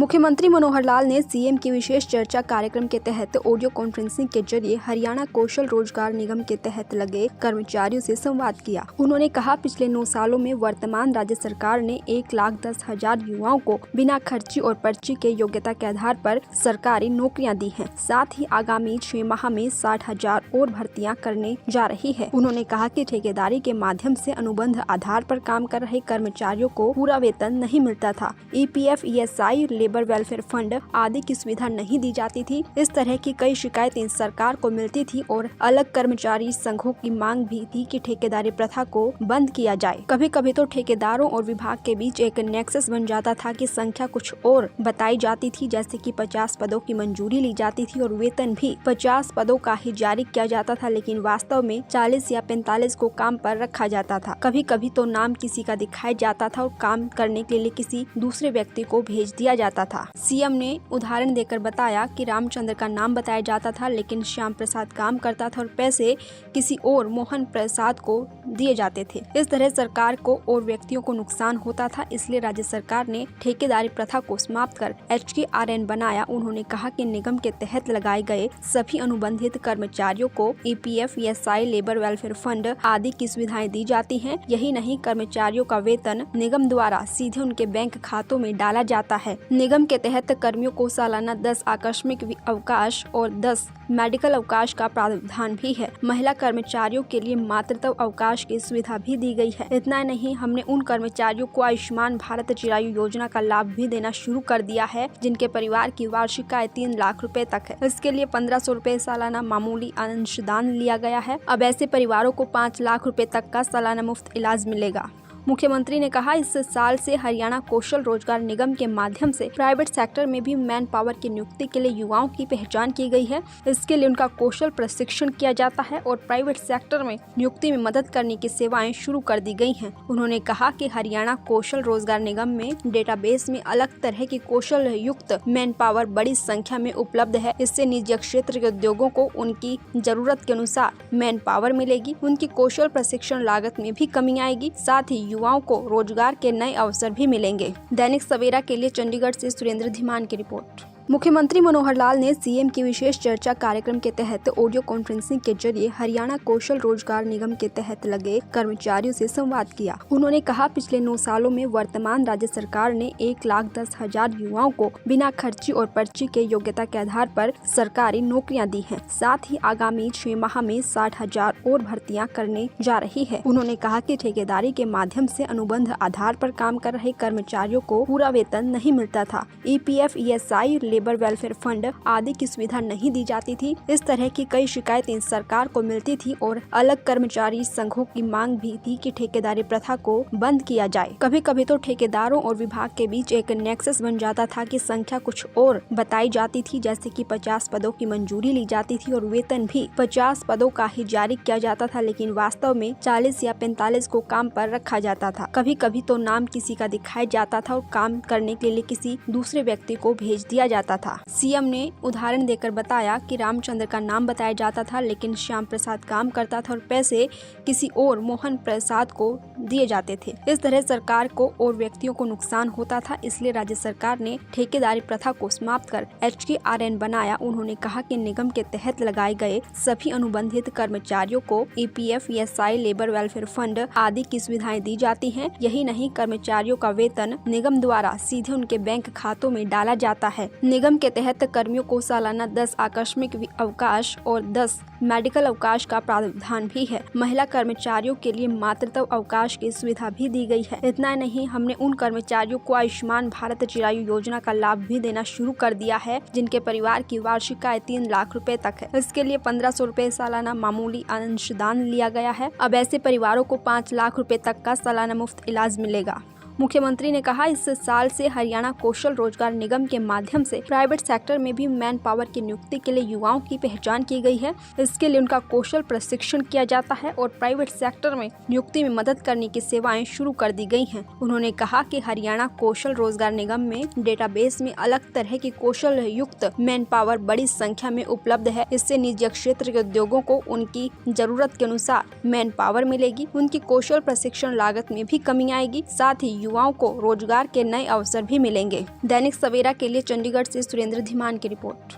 मुख्यमंत्री मनोहर लाल ने सीएम की विशेष चर्चा कार्यक्रम के तहत ऑडियो कॉन्फ्रेंसिंग के जरिए हरियाणा कौशल रोजगार निगम के तहत लगे कर्मचारियों से संवाद किया। उन्होंने कहा, पिछले 9 सालों में वर्तमान राज्य सरकार ने 1,10,000 युवाओं को बिना खर्ची और पर्ची के योग्यता के आधार पर सरकारी नौकरियां दी हैं। साथ ही आगामी 6 माह में 60,000 और भर्तियां करने जा रही है। उन्होंने कहा कि ठेकेदारी के माध्यम से अनुबंध आधार पर काम कर रहे कर्मचारियों को पूरा वेतन नहीं मिलता था। EPF, ESI, labour welfare fund आदि की सुविधा नहीं दी जाती थी। इस तरह की कई शिकायतें सरकार को मिलती थी और अलग कर्मचारी संघों की मांग भी थी कि ठेकेदारी प्रथा को बंद किया जाए। कभी कभी तो ठेकेदारों और विभाग के बीच एक नेक्सस बन जाता था कि संख्या कुछ और बताई जाती थी, जैसे कि 50 पदों की मंजूरी ली जाती थी और वेतन भी 50 पदों का ही जारी किया जाता था, लेकिन वास्तव में 40 या 45 को काम पर रखा जाता था। कभी कभी तो नाम किसी का दिखाया जाता था और काम करने के लिए किसी दूसरे व्यक्ति को भेज दिया जाता था। सीएम ने उदाहरण देकर बताया कि रामचंद्र का नाम बताया जाता था, लेकिन श्याम प्रसाद काम करता था और पैसे किसी और मोहन प्रसाद को दिए जाते थे। इस तरह सरकार को और व्यक्तियों को नुकसान होता था, इसलिए राज्य सरकार ने ठेकेदारी प्रथा को समाप्त कर HKRN बनाया। उन्होंने कहा कि निगम के तहत लगाए गए सभी अनुबंधित कर्मचारियों को EPF, ESI, labour welfare fund आदि की सुविधाएं दी जाती हैं। यही नहीं, कर्मचारियों का वेतन निगम द्वारा सीधे उनके बैंक खातों में डाला जाता है। निगम के तहत कर्मियों को सालाना 10 आकस्मिक अवकाश और 10 मेडिकल अवकाश का प्रावधान भी है। महिला कर्मचारियों के लिए मातृत्व अवकाश की सुविधा भी दी गई है। इतना नहीं, हमने उन कर्मचारियों को आयुष्मान भारत चिरायु योजना का लाभ भी देना शुरू कर दिया है, जिनके परिवार की वार्षिक आय 3 लाख रुपए तक है। इसके लिए 1500 रुपए सालाना मामूली अंशदान लिया गया है। अब ऐसे परिवारों को 5 लाख रुपए तक का सालाना मुफ्त इलाज मिलेगा। मुख्यमंत्री ने कहा, इस साल से हरियाणा कौशल रोजगार निगम के माध्यम से प्राइवेट सेक्टर में भी मैन पावर की नियुक्ति के लिए युवाओं की पहचान की गई है। इसके लिए उनका कौशल प्रशिक्षण किया जाता है और प्राइवेट सेक्टर में नियुक्ति में मदद करने की सेवाएं शुरू कर दी गई हैं। उन्होंने कहा कि हरियाणा कौशल रोजगार निगम में डेटाबेस में अलग तरह की कौशल युक्त मैन पावर बड़ी संख्या में उपलब्ध है। इससे निजी क्षेत्र के उद्योगों को उनकी जरूरत के अनुसार मैन पावर मिलेगी। उनकी कौशल प्रशिक्षण लागत में भी कमी आएगी। साथ ही युवाओं को रोजगार के नए अवसर भी मिलेंगे। दैनिक सवेरा के लिए चंडीगढ़ से सुरेंद्र धीमान की रिपोर्ट। मुख्यमंत्री मनोहर लाल ने सीएम की विशेष चर्चा कार्यक्रम के तहत ऑडियो कॉन्फ्रेंसिंग के जरिए हरियाणा कौशल रोजगार निगम के तहत लगे कर्मचारियों से संवाद किया। उन्होंने कहा, पिछले 9 सालों में वर्तमान राज्य सरकार ने 1,10,000 युवाओं को बिना खर्ची और पर्ची के योग्यता के आधार पर सरकारी नौकरियां दी हैं। साथ ही आगामी 6 माह में 60,000 और भर्तियां करने जा रही है। उन्होंने कहा कि ठेकेदारी के माध्यम से अनुबंध आधार पर काम कर रहे कर्मचारियों को पूरा वेतन नहीं मिलता था। EPF, ESI, labour welfare fund आदि की सुविधा नहीं दी जाती थी। इस तरह की कई शिकायतें सरकार को मिलती थी और अलग कर्मचारी संघों की मांग भी थी कि ठेकेदारी प्रथा को बंद किया जाए। कभी कभी तो ठेकेदारों और विभाग के बीच एक नेक्सस बन जाता था कि संख्या कुछ और बताई जाती थी, जैसे कि 50 पदों की मंजूरी ली जाती थी और वेतन भी 50 पदों का ही जारी किया जाता था, लेकिन वास्तव में 40 या 45 को काम पर रखा जाता था। कभी कभी तो नाम किसी का दिखाया जाता था और काम करने के लिए किसी दूसरे व्यक्ति को भेज दिया जाता था। सीएम ने उदाहरण देकर बताया कि रामचंद्र का नाम बताया जाता था, लेकिन श्याम प्रसाद काम करता था और पैसे किसी और मोहन प्रसाद को दिए जाते थे। इस तरह सरकार को और व्यक्तियों को नुकसान होता था, इसलिए राज्य सरकार ने ठेकेदारी प्रथा को समाप्त कर HKRN बनाया। उन्होंने कहा कि निगम के तहत लगाए गए सभी अनुबंधित कर्मचारियों को EPF, ESI, labour welfare fund आदि की सुविधाएं दी जाती हैं। यही नहीं, कर्मचारियों का वेतन निगम द्वारा सीधे उनके बैंक खातों में डाला जाता है। निगम के तहत कर्मियों को सालाना 10 आकस्मिक अवकाश और 10 मेडिकल अवकाश का प्रावधान भी है। महिला कर्मचारियों के लिए मातृत्व अवकाश की सुविधा भी दी गई है। इतना नहीं, हमने उन कर्मचारियों को आयुष्मान भारत चिरायु योजना का लाभ भी देना शुरू कर दिया है, जिनके परिवार की वार्षिक आय 3 लाख रुपए तक है। इसके लिए 1500 रुपए सालाना मामूली अंशदान लिया गया है। अब ऐसे परिवारों को 5 लाख रुपए तक का सालाना मुफ्त इलाज मिलेगा। मुख्यमंत्री ने कहा, इस साल से हरियाणा कौशल रोजगार निगम के माध्यम से प्राइवेट सेक्टर में भी मैन पावर की नियुक्ति के लिए युवाओं की पहचान की गई है। इसके लिए उनका कौशल प्रशिक्षण किया जाता है और प्राइवेट सेक्टर में नियुक्ति में मदद करने की सेवाएं शुरू कर दी गई हैं। उन्होंने कहा कि हरियाणा कौशल रोजगार निगम में डेटाबेस में अलग तरह की कौशल युक्त मैन पावर बड़ी संख्या में उपलब्ध है। इससे निजी क्षेत्र के उद्योगों को उनकी जरूरत के अनुसार मैन पावर मिलेगी। उनकी कौशल प्रशिक्षण लागत में भी कमी आएगी। साथ ही युवाओं को रोजगार के नए अवसर भी मिलेंगे। दैनिक सवेरा के लिए चंडीगढ़ से सुरेंद्र धीमान की रिपोर्ट।